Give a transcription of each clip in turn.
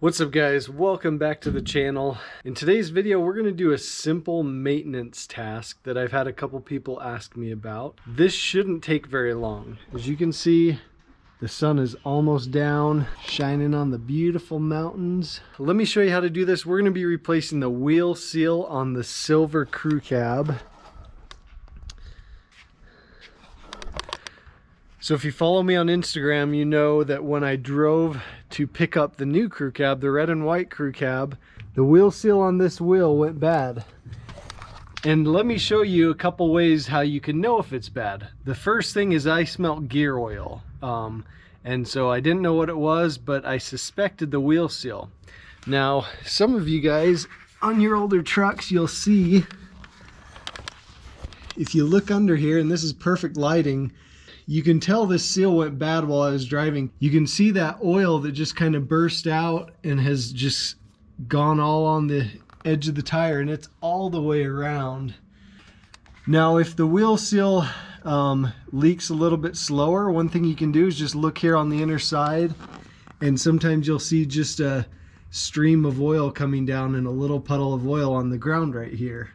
What's up guys, welcome back to the channel. In today's video we're going to do a simple maintenance task that I've had a couple people ask me about. This shouldn't take very long. As you can see, the sun is almost down, shining on the beautiful mountains. Let me show you how to do this. We're going to be replacing the wheel seal on the silver crew cab. So if you follow me on Instagram, you know that when I drove to pick up the new crew cab, the red and white crew cab, the wheel seal on this wheel went bad. And let me show you a couple ways how you can know if it's bad. The first thing is I smelled gear oil. And so I didn't know what it was, but I suspected the wheel seal. Now, some of you guys on your older trucks, you'll see, if you look under here, and this is perfect lighting, you can tell this seal went bad while I was driving. You can see that oil that just kind of burst out and has just gone all on the edge of the tire, and it's all the way around. Now, if the wheel seal leaks a little bit slower, one thing you can do is just look here on the inner side, and sometimes you'll see just a stream of oil coming down and a little puddle of oil on the ground right here.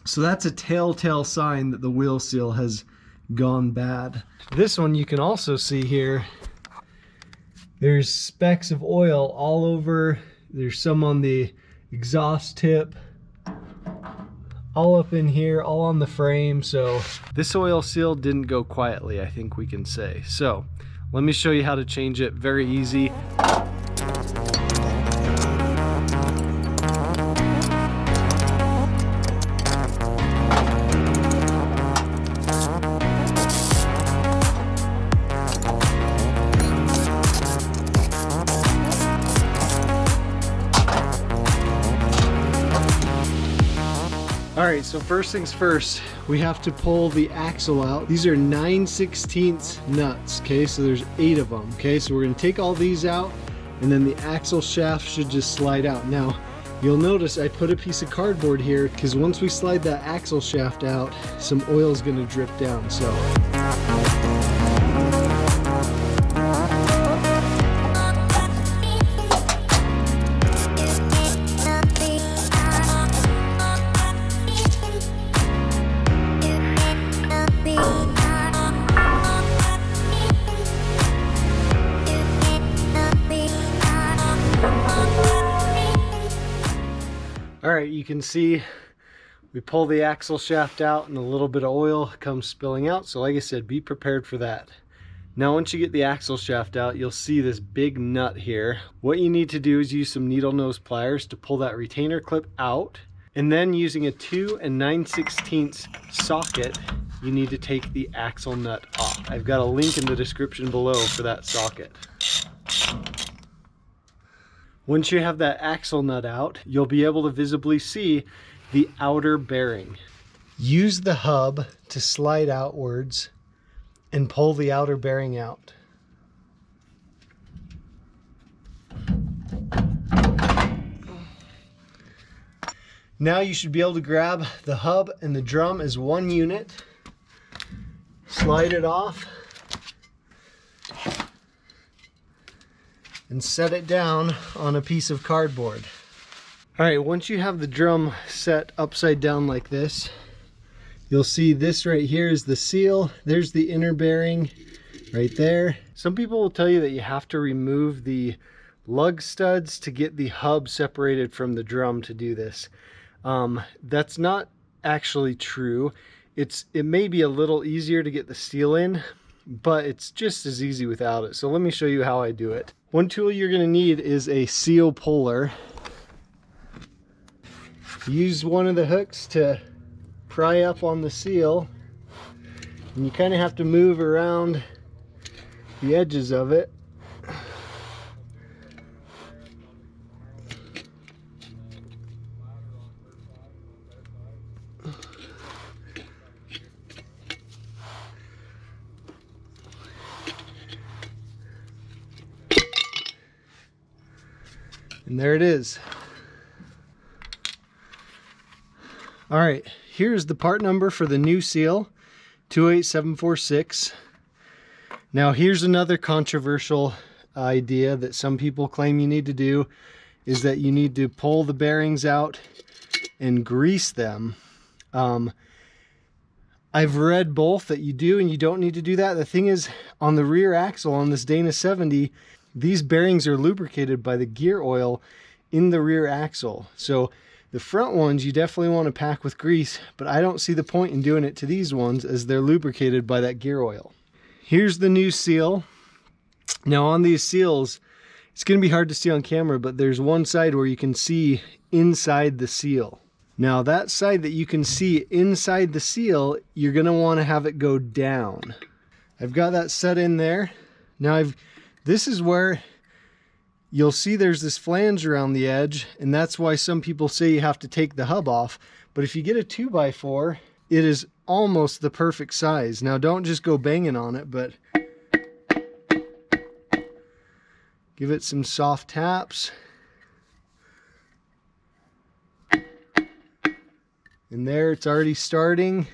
So that's a telltale sign that the wheel seal has gone bad. This one you can also see here, there's specks of oil all over. There's some on the exhaust tip, all up in here, all on the frame. So this oil seal didn't go quietly, I think we can say. So let me show you how to change it. Very easy. Alright, so first things first, we have to pull the axle out. These are 9/16 nuts, okay? So there's 8 of them, okay? So we're going to take all these out, and then the axle shaft should just slide out. Now, you'll notice I put a piece of cardboard here, because once we slide that axle shaft out, some oil is going to drip down, so. Alright, you can see we pull the axle shaft out and a little bit of oil comes spilling out. So like I said, be prepared for that. Now once you get the axle shaft out, you'll see this big nut here. What you need to do is use some needle nose pliers to pull that retainer clip out. And then using a 2 9/16 socket, you need to take the axle nut off. I've got a link in the description below for that socket. Once you have that axle nut out, you'll be able to visibly see the outer bearing. Use the hub to slide outwards and pull the outer bearing out. Now you should be able to grab the hub and the drum as one unit, slide it off, and set it down on a piece of cardboard. Alright, once you have the drum set upside down like this, you'll see this right here is the seal. There's the inner bearing right there. Some people will tell you that you have to remove the lug studs to get the hub separated from the drum to do this. That's not actually true. It may be a little easier to get the seal in, but it's just as easy without it. So let me show you how I do it. One tool you're going to need is a seal puller. Use one of the hooks to pry up on the seal, and you kind of have to move around the edges of it. And there it is. All right, here's the part number for the new seal, 28746. Now here's another controversial idea that some people claim you need to do is that you need to pull the bearings out and grease them. I've read both, that you do and you don't need to do that. The thing is, on the rear axle on this Dana 70, these bearings are lubricated by the gear oil in the rear axle. So the front ones you definitely want to pack with grease, but I don't see the point in doing it to these ones as they're lubricated by that gear oil. Here's the new seal. Now on these seals, it's going to be hard to see on camera, but there's one side where you can see inside the seal. Now that side that you can see inside the seal, you're going to want to have it go down. I've got that set in there. Now this is where you'll see there's this flange around the edge, and that's why some people say you have to take the hub off. But if you get a 2x4, it is almost the perfect size. Now don't just go banging on it, but give it some soft taps. And there, it's already starting.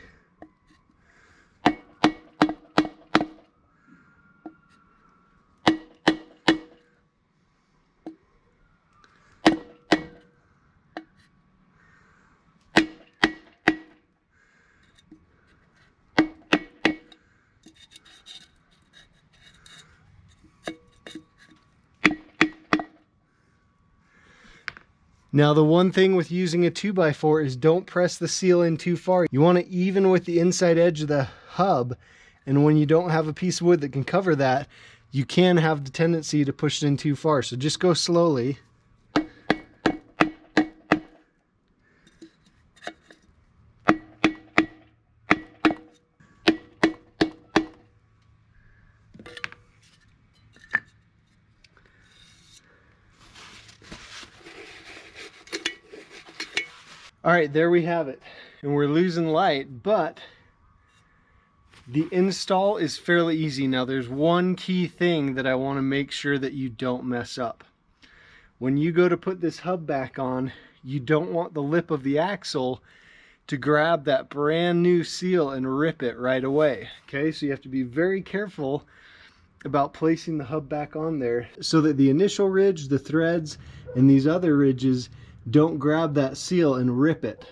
Now the one thing with using a 2x4 is don't press the seal in too far. You want to even with the inside edge of the hub, and when you don't have a piece of wood that can cover that, you can have the tendency to push it in too far. So just go slowly. All right, there we have it. And we're losing light, but the install is fairly easy. Now there's one key thing that I want to make sure that you don't mess up. When you go to put this hub back on, you don't want the lip of the axle to grab that brand new seal and rip it right away. Okay, so you have to be very careful about placing the hub back on there so that the initial ridge, the threads, and these other ridges don't grab that seal and rip it.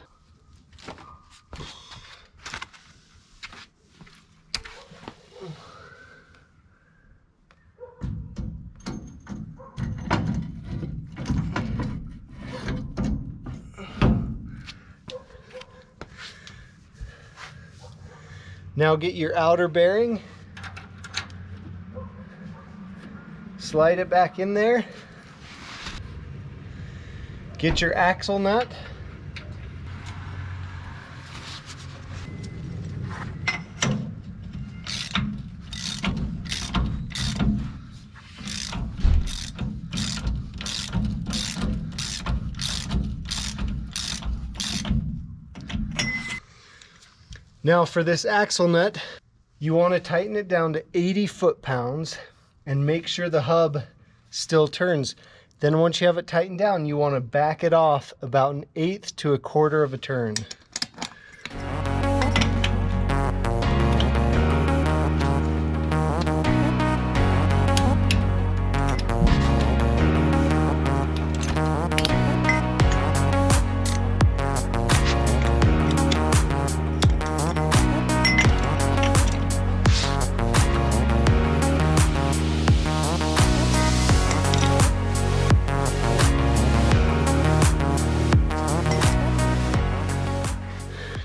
Now get your outer bearing, slide it back in there. Get your axle nut. Now for this axle nut, you want to tighten it down to 80 foot-pounds and make sure the hub still turns. Then once you have it tightened down, you want to back it off about 1/8 to 1/4 of a turn.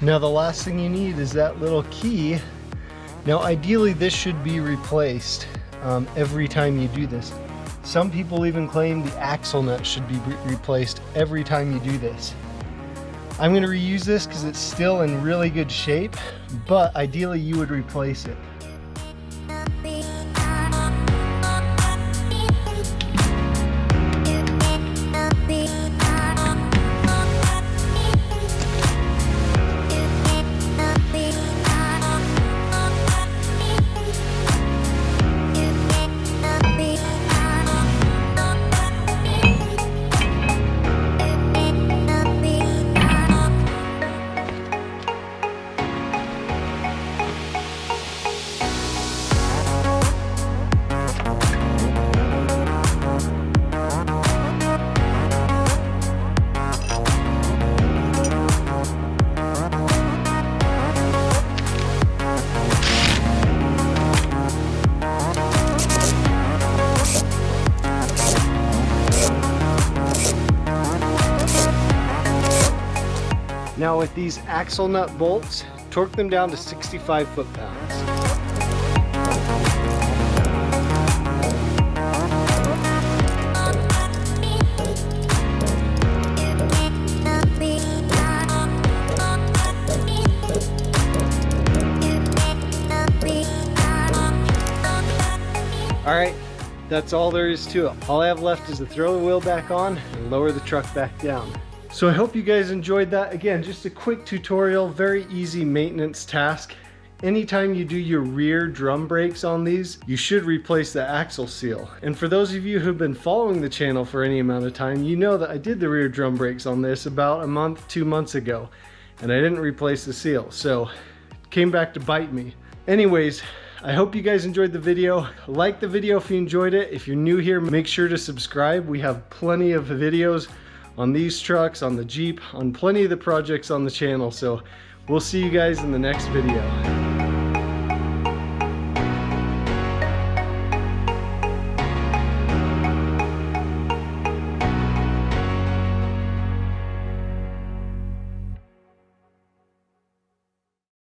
Now the last thing you need is that little key. Now ideally this should be replaced every time you do this. Some people even claim the axle nut should be replaced every time you do this. I'm going to reuse this because it's still in really good shape, but ideally you would replace it. Now with these axle nut bolts, torque them down to 65 foot-pounds. Alright, that's all there is to it. All I have left is to throw the wheel back on and lower the truck back down. So I hope you guys enjoyed that. Again, just a quick tutorial, very easy maintenance task. Anytime you do your rear drum brakes on these, you should replace the axle seal. And for those of you who've been following the channel for any amount of time, you know that I did the rear drum brakes on this about a month, 2 months ago, and I didn't replace the seal, so it came back to bite me. Anyways, I hope you guys enjoyed the video. Like the video if you enjoyed it. If you're new here, make sure to subscribe. We have plenty of videos on these trucks, on the Jeep, on plenty of the projects on the channel. So we'll see you guys in the next video.